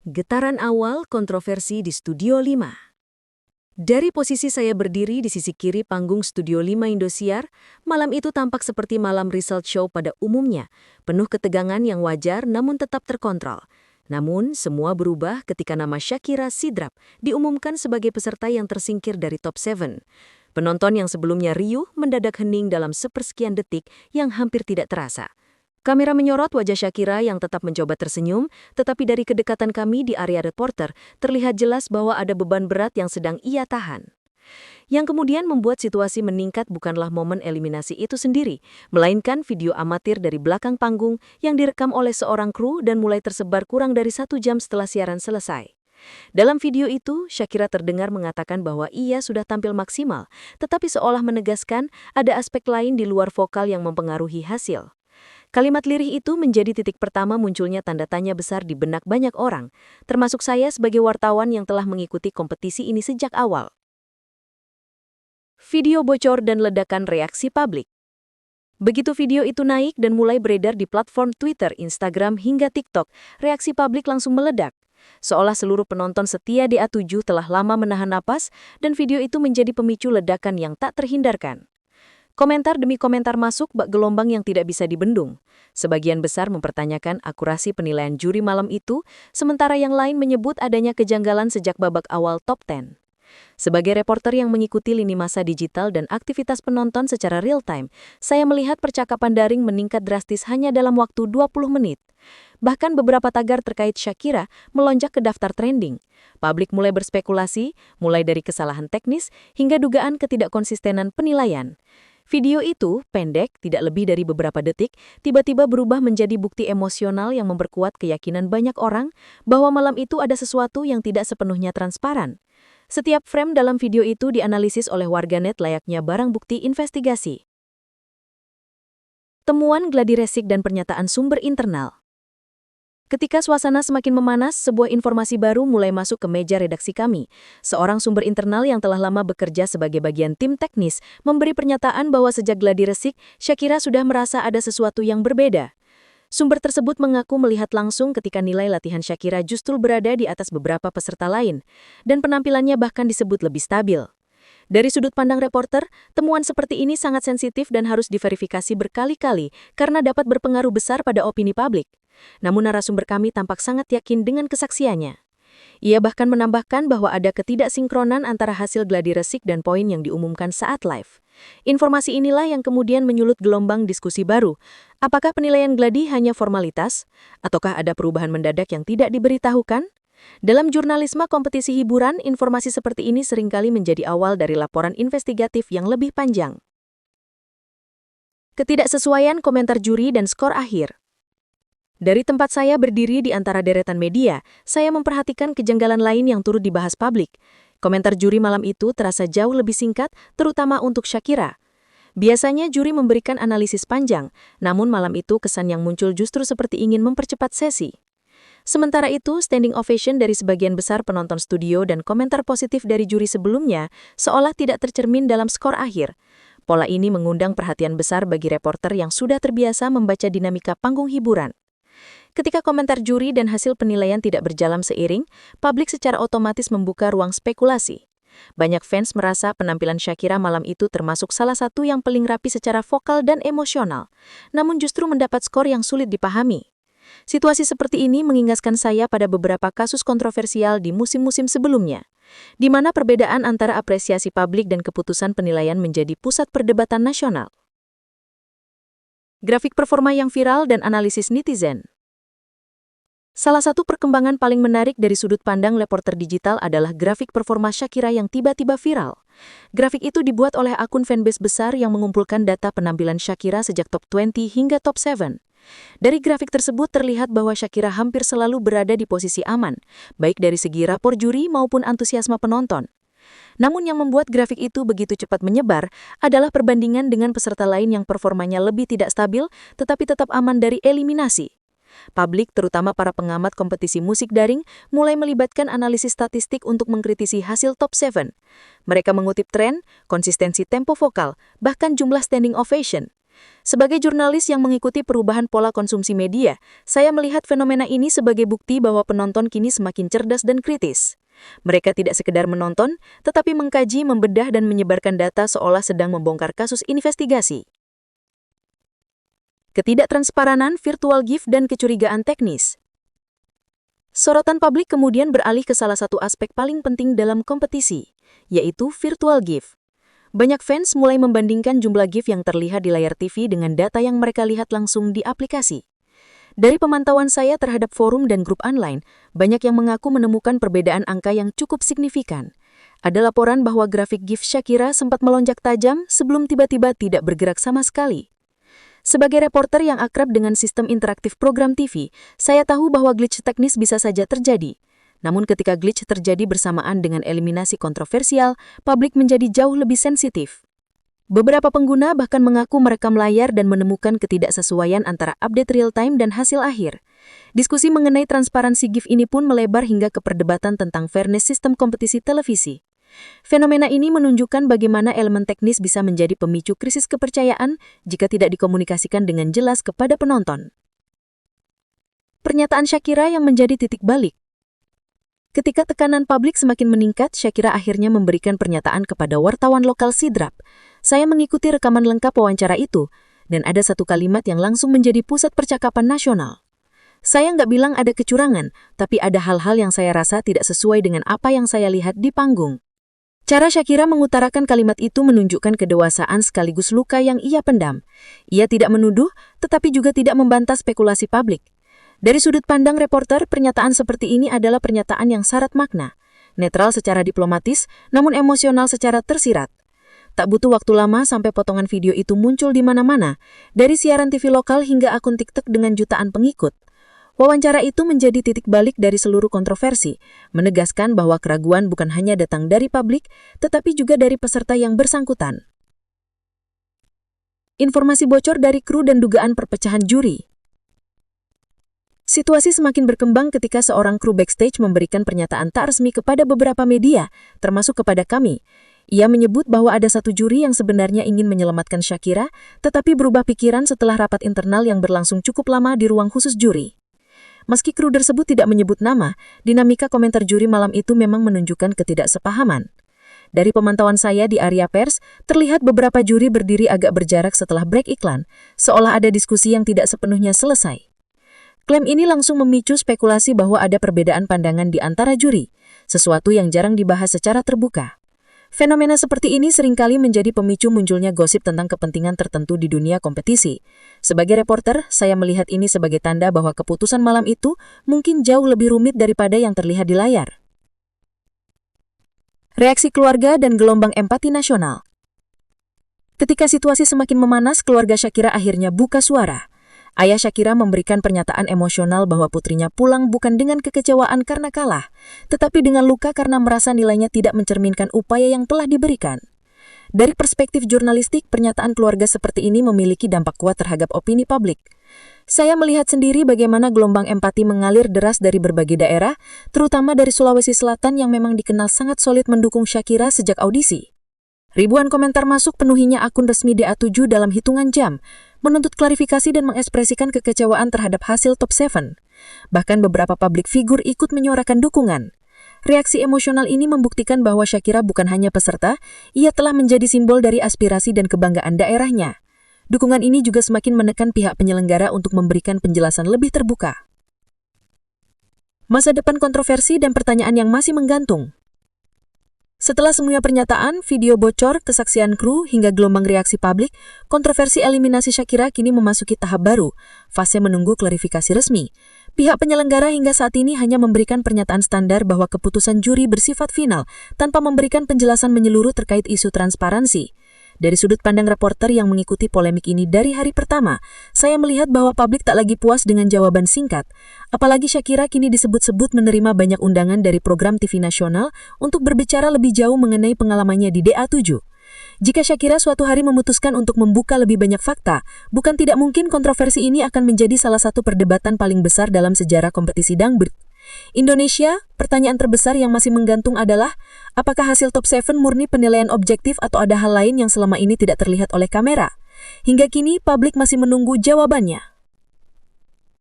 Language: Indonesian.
Getaran awal kontroversi di Studio 5. Dari posisi saya berdiri di sisi kiri panggung Studio 5 Indosiar, malam itu tampak seperti malam result show pada umumnya, penuh ketegangan yang wajar namun tetap terkontrol. Namun, semua berubah ketika nama Shakira Sidrap diumumkan sebagai peserta yang tersingkir dari Top 7. Penonton yang sebelumnya riuh mendadak hening dalam sepersekian detik yang hampir tidak terasa. Kamera menyorot wajah Shakira yang tetap mencoba tersenyum, tetapi dari kedekatan kami di area reporter, terlihat jelas bahwa ada beban berat yang sedang ia tahan. Yang kemudian membuat situasi meningkat bukanlah momen eliminasi itu sendiri, melainkan video amatir dari belakang panggung yang direkam oleh seorang kru dan mulai tersebar kurang dari 1 jam setelah siaran selesai. Dalam video itu, Shakira terdengar mengatakan bahwa ia sudah tampil maksimal, tetapi seolah menegaskan ada aspek lain di luar vokal yang mempengaruhi hasil. Kalimat lirih itu menjadi titik pertama munculnya tanda tanya besar di benak banyak orang, termasuk saya sebagai wartawan yang telah mengikuti kompetisi ini sejak awal. Video bocor dan ledakan reaksi publik. Begitu video itu naik dan mulai beredar di platform Twitter, Instagram, hingga TikTok, reaksi publik langsung meledak. Seolah seluruh penonton setia DA7 telah lama menahan napas dan video itu menjadi pemicu ledakan yang tak terhindarkan. Komentar demi komentar masuk bak gelombang yang tidak bisa dibendung. Sebagian besar mempertanyakan akurasi penilaian juri malam itu, sementara yang lain menyebut adanya kejanggalan sejak babak awal Top 10. Sebagai reporter yang mengikuti lini masa digital dan aktivitas penonton secara real-time, saya melihat percakapan daring meningkat drastis hanya dalam waktu 20 menit. Bahkan beberapa tagar terkait Shakira melonjak ke daftar trending. Publik mulai berspekulasi, mulai dari kesalahan teknis hingga dugaan ketidakkonsistenan penilaian. Video itu, pendek, tidak lebih dari beberapa detik, tiba-tiba berubah menjadi bukti emosional yang memperkuat keyakinan banyak orang bahwa malam itu ada sesuatu yang tidak sepenuhnya transparan. Setiap frame dalam video itu dianalisis oleh warganet layaknya barang bukti investigasi. Temuan gladi resik dan pernyataan sumber internal. Ketika suasana semakin memanas, sebuah informasi baru mulai masuk ke meja redaksi kami. Seorang sumber internal yang telah lama bekerja sebagai bagian tim teknis memberi pernyataan bahwa sejak gladi resik, Shakira sudah merasa ada sesuatu yang berbeda. Sumber tersebut mengaku melihat langsung ketika nilai latihan Shakira justru berada di atas beberapa peserta lain, dan penampilannya bahkan disebut lebih stabil. Dari sudut pandang reporter, temuan seperti ini sangat sensitif dan harus diverifikasi berkali-kali karena dapat berpengaruh besar pada opini publik. Namun narasumber kami tampak sangat yakin dengan kesaksiannya. Ia bahkan menambahkan bahwa ada ketidaksinkronan antara hasil gladi resik dan poin yang diumumkan saat live. Informasi inilah yang kemudian menyulut gelombang diskusi baru. Apakah penilaian gladi hanya formalitas? Ataukah ada perubahan mendadak yang tidak diberitahukan? Dalam jurnalisme kompetisi hiburan, informasi seperti ini seringkali menjadi awal dari laporan investigatif yang lebih panjang. Ketidaksesuaian komentar juri dan skor akhir. Dari tempat saya berdiri di antara deretan media, saya memperhatikan kejanggalan lain yang turut dibahas publik. Komentar juri malam itu terasa jauh lebih singkat, terutama untuk Shakira. Biasanya juri memberikan analisis panjang, namun malam itu kesan yang muncul justru seperti ingin mempercepat sesi. Sementara itu, standing ovation dari sebagian besar penonton studio dan komentar positif dari juri sebelumnya seolah tidak tercermin dalam skor akhir. Pola ini mengundang perhatian besar bagi reporter yang sudah terbiasa membaca dinamika panggung hiburan. Ketika komentar juri dan hasil penilaian tidak berjalan seiring, publik secara otomatis membuka ruang spekulasi. Banyak fans merasa penampilan Shakira malam itu termasuk salah satu yang paling rapi secara vokal dan emosional, namun justru mendapat skor yang sulit dipahami. Situasi seperti ini mengingatkan saya pada beberapa kasus kontroversial di musim-musim sebelumnya, di mana perbedaan antara apresiasi publik dan keputusan penilaian menjadi pusat perdebatan nasional. Grafik performa yang viral dan analisis netizen. Salah satu perkembangan paling menarik dari sudut pandang reporter digital adalah grafik performa Shakira yang tiba-tiba viral. Grafik itu dibuat oleh akun fanbase besar yang mengumpulkan data penampilan Shakira sejak top 20 hingga top 7. Dari grafik tersebut terlihat bahwa Shakira hampir selalu berada di posisi aman, baik dari segi rapor juri maupun antusiasme penonton. Namun yang membuat grafik itu begitu cepat menyebar adalah perbandingan dengan peserta lain yang performanya lebih tidak stabil tetapi tetap aman dari eliminasi. Publik, terutama para pengamat kompetisi musik daring, mulai melibatkan analisis statistik untuk mengkritisi hasil top 7. Mereka mengutip tren, konsistensi tempo vokal, bahkan jumlah standing ovation. Sebagai jurnalis yang mengikuti perubahan pola konsumsi media, saya melihat fenomena ini sebagai bukti bahwa penonton kini semakin cerdas dan kritis. Mereka tidak sekedar menonton, tetapi mengkaji, membedah, dan menyebarkan data seolah sedang membongkar kasus investigasi. Ketidaktransparan, virtual gift, dan kecurigaan teknis. Sorotan publik kemudian beralih ke salah satu aspek paling penting dalam kompetisi, yaitu virtual gift. Banyak fans mulai membandingkan jumlah GIF yang terlihat di layar TV dengan data yang mereka lihat langsung di aplikasi. Dari pemantauan saya terhadap forum dan grup online, banyak yang mengaku menemukan perbedaan angka yang cukup signifikan. Ada laporan bahwa grafik GIF Shakira sempat melonjak tajam sebelum tiba-tiba tidak bergerak sama sekali. Sebagai reporter yang akrab dengan sistem interaktif program TV, saya tahu bahwa glitch teknis bisa saja terjadi. Namun ketika glitch terjadi bersamaan dengan eliminasi kontroversial, publik menjadi jauh lebih sensitif. Beberapa pengguna bahkan mengaku merekam layar dan menemukan ketidaksesuaian antara update real-time dan hasil akhir. Diskusi mengenai transparansi GIF ini pun melebar hingga ke perdebatan tentang fairness sistem kompetisi televisi. Fenomena ini menunjukkan bagaimana elemen teknis bisa menjadi pemicu krisis kepercayaan jika tidak dikomunikasikan dengan jelas kepada penonton. Pernyataan Shakira yang menjadi titik balik. Ketika tekanan publik semakin meningkat, Shakira akhirnya memberikan pernyataan kepada wartawan lokal Sidrap. Saya mengikuti rekaman lengkap wawancara itu, dan ada satu kalimat yang langsung menjadi pusat percakapan nasional. Saya nggak bilang ada kecurangan, tapi ada hal-hal yang saya rasa tidak sesuai dengan apa yang saya lihat di panggung. Cara Shakira mengutarakan kalimat itu menunjukkan kedewasaan sekaligus luka yang ia pendam. Ia tidak menuduh, tetapi juga tidak membantah spekulasi publik. Dari sudut pandang reporter, pernyataan seperti ini adalah pernyataan yang syarat makna, netral secara diplomatis, namun emosional secara tersirat. Tak butuh waktu lama sampai potongan video itu muncul di mana-mana, dari siaran TV lokal hingga akun TikTok dengan jutaan pengikut. Wawancara itu menjadi titik balik dari seluruh kontroversi, menegaskan bahwa keraguan bukan hanya datang dari publik, tetapi juga dari peserta yang bersangkutan. Informasi bocor dari kru dan dugaan perpecahan juri. Situasi semakin berkembang ketika seorang kru backstage memberikan pernyataan tak resmi kepada beberapa media, termasuk kepada kami. Ia menyebut bahwa ada satu juri yang sebenarnya ingin menyelamatkan Shakira, tetapi berubah pikiran setelah rapat internal yang berlangsung cukup lama di ruang khusus juri. Meski kru tersebut tidak menyebut nama, dinamika komentar juri malam itu memang menunjukkan ketidaksepahaman. Dari pemantauan saya di area pers, terlihat beberapa juri berdiri agak berjarak setelah break iklan, seolah ada diskusi yang tidak sepenuhnya selesai. Klaim ini langsung memicu spekulasi bahwa ada perbedaan pandangan di antara juri, sesuatu yang jarang dibahas secara terbuka. Fenomena seperti ini seringkali menjadi pemicu munculnya gosip tentang kepentingan tertentu di dunia kompetisi. Sebagai reporter, saya melihat ini sebagai tanda bahwa keputusan malam itu mungkin jauh lebih rumit daripada yang terlihat di layar. Reaksi keluarga dan gelombang empati nasional. Ketika situasi semakin memanas, keluarga Shakira akhirnya buka suara. Ayah Shakira memberikan pernyataan emosional bahwa putrinya pulang bukan dengan kekecewaan karena kalah, tetapi dengan luka karena merasa nilainya tidak mencerminkan upaya yang telah diberikan. Dari perspektif jurnalistik, pernyataan keluarga seperti ini memiliki dampak kuat terhadap opini publik. Saya melihat sendiri bagaimana gelombang empati mengalir deras dari berbagai daerah, terutama dari Sulawesi Selatan yang memang dikenal sangat solid mendukung Shakira sejak audisi. Ribuan komentar masuk penuhinya akun resmi DA7 dalam hitungan jam, menuntut klarifikasi dan mengekspresikan kekecewaan terhadap hasil Top 7. Bahkan beberapa publik figur ikut menyuarakan dukungan. Reaksi emosional ini membuktikan bahwa Shakira bukan hanya peserta, ia telah menjadi simbol dari aspirasi dan kebanggaan daerahnya. Dukungan ini juga semakin menekan pihak penyelenggara untuk memberikan penjelasan lebih terbuka. Masa depan kontroversi dan pertanyaan yang masih menggantung. Setelah semua pernyataan, video bocor, kesaksian kru, hingga gelombang reaksi publik, kontroversi eliminasi Shakira kini memasuki tahap baru, fase menunggu klarifikasi resmi. Pihak penyelenggara hingga saat ini hanya memberikan pernyataan standar bahwa keputusan juri bersifat final, tanpa memberikan penjelasan menyeluruh terkait isu transparansi. Dari sudut pandang reporter yang mengikuti polemik ini dari hari pertama, saya melihat bahwa publik tak lagi puas dengan jawaban singkat. Apalagi Shakira kini disebut-sebut menerima banyak undangan dari program TV nasional untuk berbicara lebih jauh mengenai pengalamannya di DA7. Jika Shakira suatu hari memutuskan untuk membuka lebih banyak fakta, bukan tidak mungkin kontroversi ini akan menjadi salah satu perdebatan paling besar dalam sejarah kompetisi dangdut. Indonesia, pertanyaan terbesar yang masih menggantung adalah, apakah hasil Top 7 murni penilaian objektif atau ada hal lain yang selama ini tidak terlihat oleh kamera? Hingga kini, publik masih menunggu jawabannya.